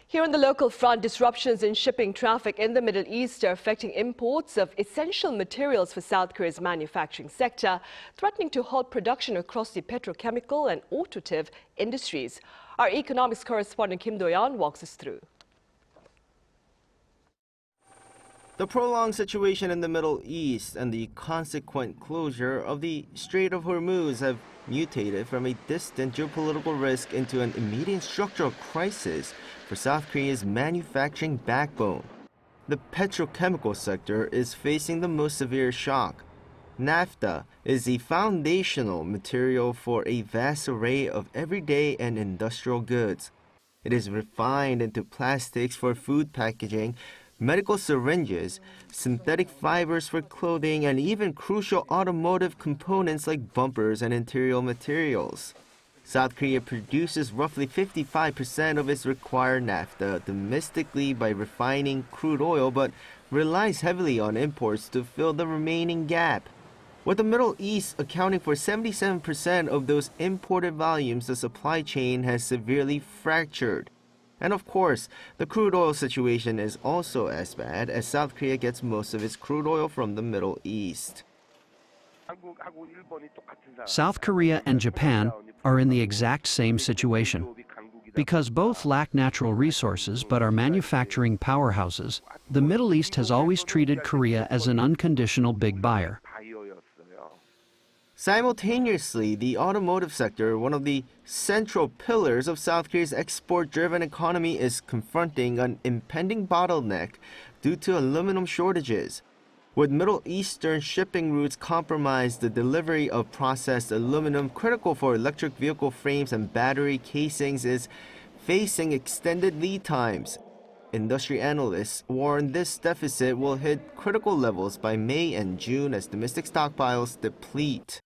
Here on the local front, disruptions in shipping traffic in the Middle East are affecting imports of essential materials for South Korea's manufacturing sector, threatening to halt production across the petrochemical and automotive industries. Our economics correspondent Kim Do-yeon walks us through. The prolonged situation in the Middle East and the consequent closure of the Strait of Hormuz have mutated from a distant geopolitical risk into an immediate structural crisis for South Korea's manufacturing backbone. The petrochemical sector is facing the most severe shock. Naphtha is the foundational material for a vast array of everyday and industrial goods. It is refined into plastics for food packaging, medical syringes, synthetic fibers for clothing, and even crucial automotive components like bumpers and interior materials. South Korea produces roughly 55% of its required naphtha domestically by refining crude oil, but relies heavily on imports to fill the remaining gap. With the Middle East accounting for 77% of those imported volumes, the supply chain has severely fractured. And of course, the crude oil situation is also as bad, as South Korea gets most of its crude oil from the Middle East. South Korea and Japan are in the exact same situation. Because both lack natural resources but are manufacturing powerhouses, the Middle East has always treated Korea as an unconditional big buyer. Simultaneously, the automotive sector, one of the central pillars of South Korea's export-driven economy, is confronting an impending bottleneck due to aluminum shortages. With Middle Eastern shipping routes compromised, the delivery of processed aluminum critical for electric vehicle frames and battery casings is facing extended lead times. Industry analysts warn this deficit will hit critical levels by May and June as domestic stockpiles deplete.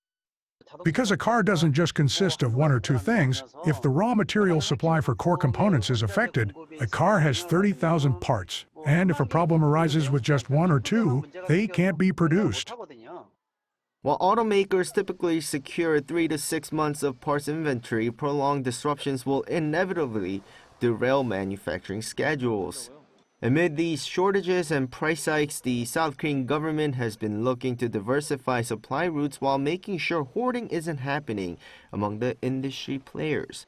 Because a car doesn't just consist of one or two things, if the raw material supply for core components is affected, a car has 30,000 parts. And if a problem arises with just one or two, they can't be produced. While automakers typically secure 3 to 6 months of parts inventory, prolonged disruptions will inevitably derail manufacturing schedules. Amid these shortages and price hikes, the South Korean government has been looking to diversify supply routes while making sure hoarding isn't happening among the industry players.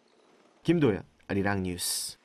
Kim Do-yeon, Arirang News.